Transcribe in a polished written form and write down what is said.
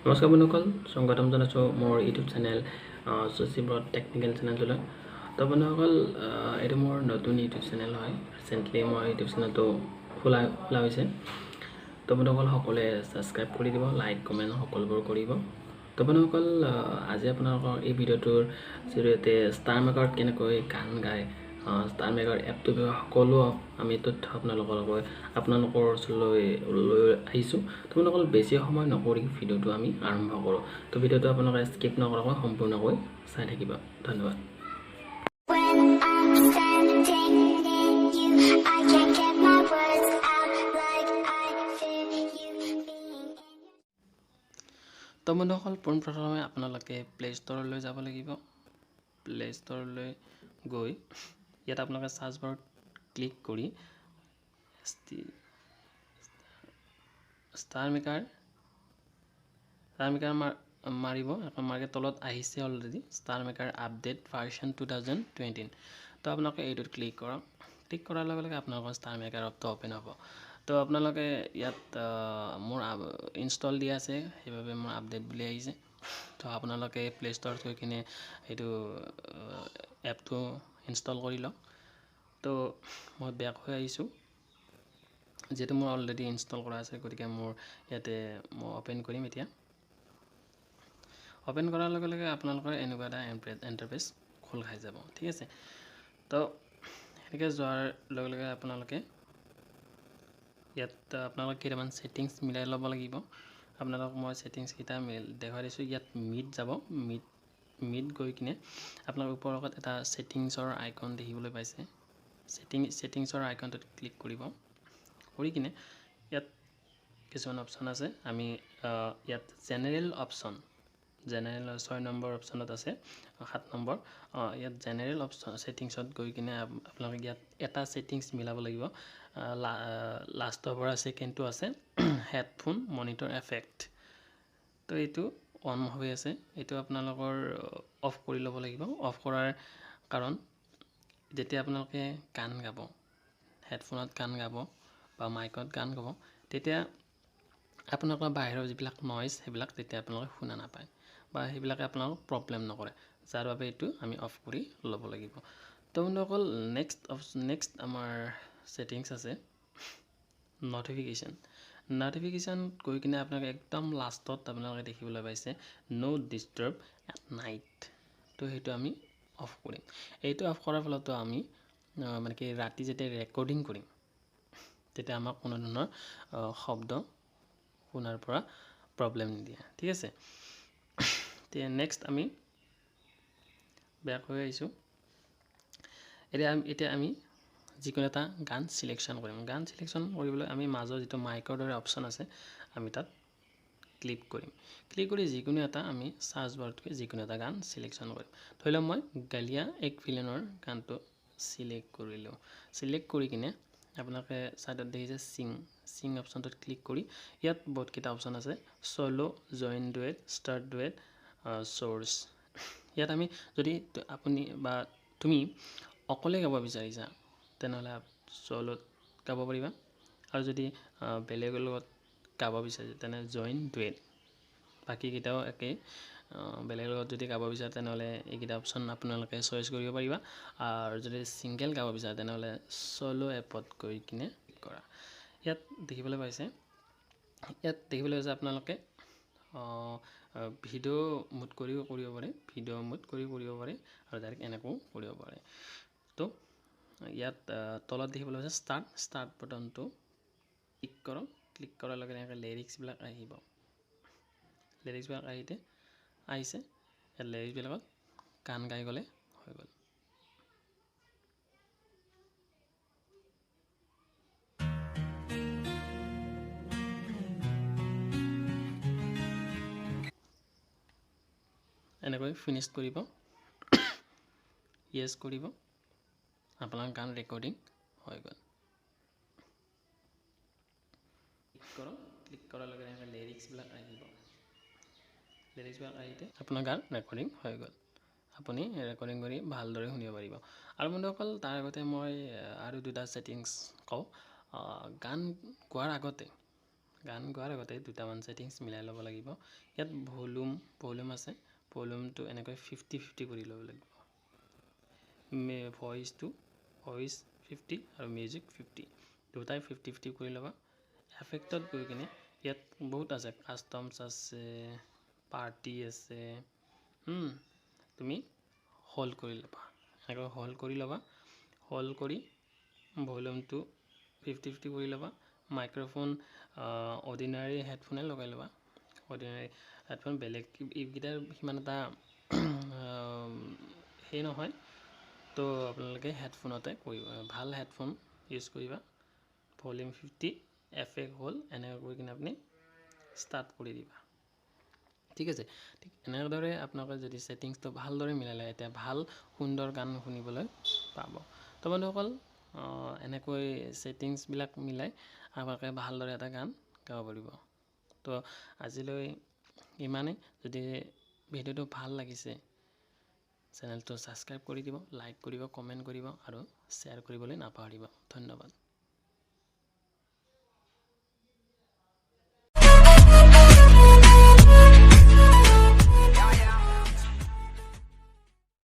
নমস্কাৰ বন্ধুসকল, স্বাগতম জনাইছোঁ মোৰ ইউটিউব চেনেল চচিব্ৰত টেকনিকেল চেনেলটোলৈ। তো বন্ধুসকল, এইটো মোৰ নতুন ইউটিউব চেনেল হয়। ৰিচেণ্টলি মই ইউটিউব চেনেলটো খোলা হৈছে। তো বন্ধুসকল সকলোৱে ছাবস্ক্ৰাইব কৰি দিব, লাইক কমেণ্ট সকলোবোৰ কৰিব। তো বন্ধুসকল, আজি আপোনালোকৰ এই ভিডিঅ'টোৰ জৰিয়তে ষ্টাৰ মেকাৰত কেনেকৈ গান গায়, ষ্টাৰ মেকাৰ এপটোৰ বিষয়ে সকলো আমি তথ্য আপোনালোকৰ ওচৰলৈ লৈ আহিছোঁ। তো বন্ধুসকল, বেছি সময় নকৰি ভিডিঅ'টো আমি আৰম্ভ কৰোঁ। তো ভিডিঅ'টো আপোনালোকে স্কিপ নকৰাকৈ সম্পূৰ্ণকৈ চাই থাকিব। ধন্যবাদ। তো বন্ধুসকল, পোনপ্ৰথমে আপোনালোকে প্লে' ষ্ট'ৰলৈ যাব লাগিব। প্লে' ষ্ট'ৰলৈ গৈ ইয়াত আপোনালোকে চাৰ্চ বাৰত ক্লিক কৰি ষ্টাৰ মেকাৰ মাৰিব। মাৰ্কেট তলত আহিছে already star maker update version 2020। তো আপোনালোকে এইটোত ক্লিক কৰক। ক্লিক কৰাৰ লগে লগে আপোনালোকৰ ষ্টাৰ মেকাৰ এপটো অ'পেন হ'ব। তো আপোনালোকে ইয়াত মোৰ ইনষ্টল দিয়া আছে, সেইবাবে মোৰ আপডেট বুলি আহিছে। তো আপোনালোকে প্লে' ষ্ট'ৰত গৈ কিনে এইটো এপটো ইনষ্টল কৰি লওক। তো মই বেক হৈ আহিছোঁ, যিহেতু মোৰ অলৰেডি ইনষ্টল কৰা আছে, গতিকে মোৰ ইয়াতে মই অ'পেন কৰিম। এতিয়া অ'পেন কৰাৰ লগে লগে আপোনালোকৰ এনেকুৱা এটা ইণ্টাৰফেচ খোল খাই যাব। ঠিক আছে। তো এনেকৈ যোৱাৰ লগে লগে আপোনালোকে ইয়াত আপোনালোকে কেইটামান ছেটিংছ মিলাই ল'ব লাগিব। আপোনালোকক মই ছেটিংছকেইটা দেখুৱাই দিছোঁ। ইয়াত মিড যাব। মিড গৈ কিনে আপোনালোকৰ ওপৰত এটা ছেটিংছৰ আইকন দেখিবলৈ পাইছে। ছেটিংছৰ আইকনটোত ক্লিক কৰিব। কৰি কিনে ইয়াত কিছুমান অপশ্যন আছে। আমি ইয়াত জেনেৰেল 6 নম্বৰ অপশ্যনত আছে, 7 নম্বৰ। ইয়াত জেনেৰেল অপশ্যন ছেটিংছত গৈ কিনে আপোনালোকে ইয়াত এটা ছেটিংছ মিলাব লাগিব। লাষ্টৰ পৰা ছেকেণ্ডটো আছে হেডফোন মনিটৰ এফেক্ট। তো এইটো অন হৈ আছে, এইটো আপোনালোকৰ অফ কৰি ল'ব লাগিব। অফ কৰাৰ কাৰণ, যেতিয়া আপোনালোকে গান গাব, হেডফোনত গান গাব বা মাইকত গান গাব, তেতিয়া আপোনালোকৰ বাহিৰৰ যিবিলাক নইজ সেইবিলাক তেতিয়া আপোনালোকে শুনা নাপায় বা সেইবিলাকে আপোনালোকক প্ৰব্লেম নকৰে, যাৰ বাবে এইটো আমি অফ কৰি ল'ব লাগিব। তো বন্ধুসকল, নেক্সট আমাৰ ছেটিংছ আছে নটিফিকেশ্যন গৈ কিনে আপোনালোকে একদম লাষ্টত আপোনালোকে দেখিবলৈ পাইছে ন' ডিষ্টাৰ্ব এট নাইট। তো সেইটো আমি অফ কৰিম। এইটো অফ কৰাৰ ফলতো আমি মানে কি ৰাতি যেতিয়া ৰেকৰ্ডিং কৰিম, তেতিয়া আমাক কোনো ধৰণৰ শব্দ শুনাৰ পৰা প্ৰব্লেম নিদিয়ে। ঠিক আছে। নেক্সট আমি বেক হৈ আহিছোঁ। এতিয়া আমি যিকোনো এটা গান ছিলেকশ্যন কৰিম। গান ছিলেকশ্যন কৰিবলৈ আমি মাজৰ যিটো মাইকৰ দৰে অপশ্যন আছে, আমি তাত ক্লিক কৰিম। ক্লিক কৰি যিকোনো এটা আমি চাৰ্চ বাৰতকৈ যিকোনো এটা গান ছিলেকশ্যন কৰিম। ধৰি লওক মই গালিয়া এক ভিলেনৰ গানটো ছিলেক্ট কৰিলোঁ। ছিলেক্ট কৰি কিনে আপোনালোকে ছাইডত দেখিছে চিং অপশ্যনটোত ক্লিক কৰি ইয়াত বহুতকেইটা অপশ্যন আছে, চ'ল', জইন ডুৱেট, ষ্টাৰ্ট ডুৱেট, চ'ৰ্চ। ইয়াত আমি যদি আপুনি বা তুমি অকলে গাব বিচাৰিছা, তেনেহ'লে চ'লত গাব পাৰিবা। আৰু যদি বেলেগৰ লগত গাব বিচাৰিছে, তেনে জইন ডুৱেট। বাকীকেইটাও একেই। বেলেগৰ লগত যদি গাব বিচাৰে তেনেহ'লে এইকেইটা অপশ্যন আপোনালোকে চইচ কৰিব পাৰিবা। আৰু যদি ছিংগেল গাব বিচাৰে তেনেহ'লে চ'ল' এপত গৈ কিনে ক্লিক কৰা। ইয়াত দেখিবলৈ পাইছে আপোনালোকে ভিডিঅ' মুড কৰিও কৰিব পাৰে, আৰু ডাইৰেক্ট এনেকৈও কৰিব পাৰে। তো ইয়াত তলত দেখিবলৈ পাইছে ষ্টাৰ্ট বাটনটো ক্লিক কৰক। ক্লিক কৰাৰ লগে লগে লিৰিক্সবিলাক আহিব। লিৰিক্সবিলাক আহিছে। ইয়াত লিৰিক্সবিলাকত গান গাই গ'লে হৈ গ'ল। এনেকৈ ফিনিছ কৰিব, য়েছ কৰিব, আপোনাৰ গান ৰেকৰ্ডিং হৈ গ'ল। ক্লিক কৰাৰ লগে লগে লিৰিক্সবিলাক আহিব। লিৰিক্সবিলাক আহিতে আপোনাৰ গান ৰেকৰ্ডিং হৈ গ'ল। আপুনি ৰেকৰ্ডিং কৰি ভালদৰে শুনিব পাৰিব। আৰু বন্ধুসকল, তাৰ আগতে মই আৰু দুটা ছেটিংছ কওঁ। গান গোৱাৰ আগতে গান গোৱাৰ আগতে দুটামান ছেটিংছ মিলাই ল'ব লাগিব। ইয়াত ভলিউম আছে, ভলিউমটো এনেকৈ 50-50 কৰি ল'ব লাগিব। ভইচ 50 আৰু মিউজিক 50, দুটাই 50-50 কৰি ল'বা। এফেক্টত গৈ কিনে ইয়াত বহুত আছে, কাষ্টমছ আছে, পাৰ্টি আছে, তুমি হোল্ড কৰি ল'বা, এনেকৈ হোল্ড কৰি ল'বা। হোল্ড কৰি ভলিউমটো 50-50 কৰি ল'বা। মাইক্ৰফোন অৰ্ডিনাৰী হেডফোনে লগাই ল'বা। অৰ্ডিনাৰী হেডফোন বেলেগ এইকেইটাৰ সিমান এটা সেই নহয়, তো আপোনালোকে হেডফোনতে কৰিব, ভাল হেডফোন ইউজ কৰিবা। ভলিউম 50, এফেক্ট হ'ল এনেকৈ কৰি কিনে আপুনি ষ্টাৰ্ট কৰি দিবা। ঠিক আছে, ঠিক এনেদৰে আপোনালোকে যদি ছেটিংছটো ভালদৰে মিলাই লয়, এতিয়া ভাল সুন্দৰ গান শুনিবলৈ পাব। তো বন্ধুসকল, এনেকৈ ছেটিংছবিলাক মিলাই আপোনালোকে ভালদৰে এটা গান গাব পাৰিব। তো আজিলৈ ইমানেই। যদি ভিডিঅ'টো ভাল লাগিছে, চেনেলটো ছাবস্ক্ৰাইব কৰি দিব, লাইক কৰিব, কমেণ্ট কৰিব আৰু শ্বেয়াৰ কৰিবলৈ নাপাহৰিব। ধন্যবাদ।